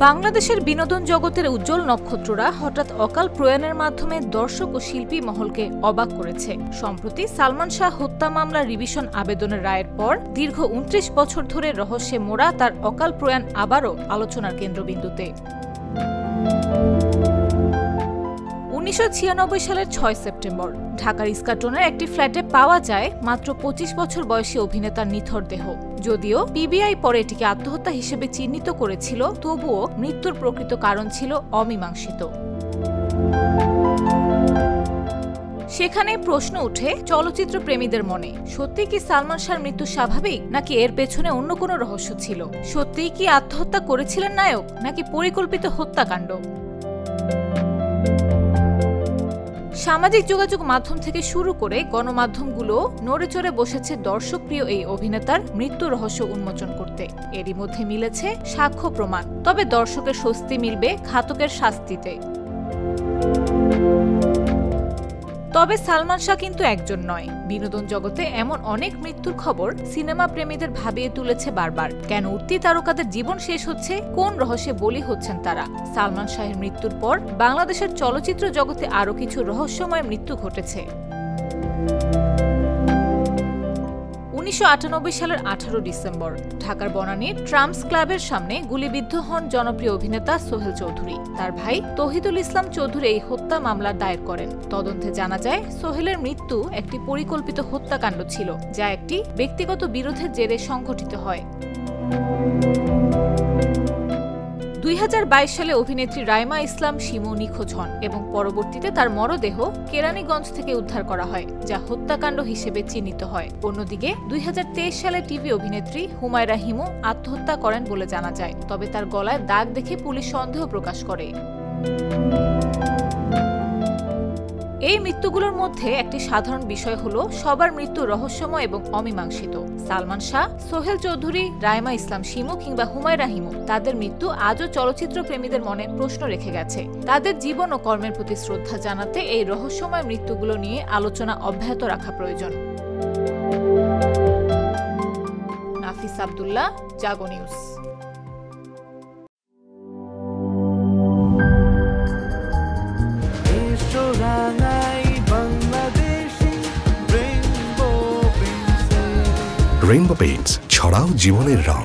বাংলাদেশের বিনোদন জগতের উজ্জ্বল নক্ষত্ররা হঠাৎ অকাল প্রয়াণের মাধ্যমে দর্শক ও শিল্পী মহলকে অবাক করেছে। সম্প্রতি সালমান শাহ হত্যা মামলার রিভিশন আবেদনের রায়ের পর দীর্ঘ ২৯ বছর ধরে রহস্যে মোড়া তার অকাল প্রয়াণ আবারও আলোচনার কেন্দ্রবিন্দুতে। ১৯৯৬ সালের ৬ সেপ্টেম্বর ঢাকার ইস্কাটনের একটি ফ্ল্যাটে পাওয়া যায় মাত্র ২৫ বছর বয়সী অভিনেতার নিথর দেহ। যদিও পিবিআই পরে এটিকে আত্মহত্যা হিসেবে চিহ্নিত করেছিল, তবুও মৃত্যুর প্রকৃত কারণ ছিল অমীমাংসিত। সেখানে প্রশ্ন উঠে চলচ্চিত্র প্রেমীদের মনে, সত্যিই কি সালমান শাহর মৃত্যু স্বাভাবিক, নাকি এর পেছনে অন্য কোনো রহস্য ছিল? সত্যিই কি আত্মহত্যা করেছিলেন নায়ক, নাকি পরিকল্পিত হত্যাকাণ্ড? সামাজিক যোগাযোগ মাধ্যম থেকে শুরু করে গণমাধ্যমগুলো নড়েচড়ে বসেছে দর্শকপ্রিয় এই অভিনেতার মৃত্যু রহস্য উন্মোচন করতে। এরই মধ্যে মিলেছে সাক্ষ্য প্রমাণ, তবে দর্শকের স্বস্তি মিলবে ঘাতকের শাস্তিতে। তবে সালমান শাহ কিন্তু একজন নয়। বিনোদন জগতে এমন অনেক মৃত্যুর খবর সিনেমা প্রেমীদের ভাবিয়ে তুলেছে বারবার। কেন উঠতি তারকাদের জীবন শেষ হচ্ছে, কোন রহস্যে বলি হচ্ছেন তারা? সালমান শাহের মৃত্যুর পর বাংলাদেশের চলচ্চিত্র জগতে আরও কিছু রহস্যময় মৃত্যু ঘটেছে। ১৯৯৮ সালের ১৮ ডিসেম্বর ঢাকার বনানীর ট্রাম্পস ক্লাবের সামনে গুলিবিদ্ধ হন জনপ্রিয় অভিনেতা সোহেল চৌধুরী। তার ভাই তৌহিদুল ইসলাম চৌধুরী এই হত্যা মামলা দায়ের করেন। তদন্তে জানা যায় সোহেলের মৃত্যু একটি পরিকল্পিত হত্যাকাণ্ড ছিল, যা একটি ব্যক্তিগত বিরোধের জেরে সংঘটিত হয়। ২০২২ সালে অভিনেত্রী রাইমা ইসলাম শিমু নিখোঁজ হন এবং পরবর্তীতে তার মরদেহ কেরানীগঞ্জ থেকে উদ্ধার করা হয়, যা হত্যাকাণ্ড হিসেবে চিহ্নিত হয়। অন্যদিকে ২০২৩ সালে টিভি অভিনেত্রী হুমায়রা হিমু আত্মহত্যা করেন বলে জানা যায়, তবে তার গলায় দাগ দেখে পুলিশ সন্দেহ প্রকাশ করে। এই মৃত্যুগুলোর মধ্যে একটি সাধারণ বিষয় হলো সবার মৃত্যু রহস্যময় এবং অমীমাংসিত। সালমান শাহ, সোহেল চৌধুরী, রাইমা ইসলাম শিমু কিংবা হুমায়রা হিমু, তাদের মৃত্যু আজও চলচ্চিত্র প্রেমীদের মনে প্রশ্ন রেখে গেছে। তাদের জীবন ও কর্মের প্রতি শ্রদ্ধা জানাতে এই রহস্যময় মৃত্যুগুলো নিয়ে আলোচনা অব্যাহত রাখা প্রয়োজন। নাফিস আব্দুল্লাহ, জাগো নিউজ। রেইনবো পেইন্টস, ছড়াও জীবনের রং।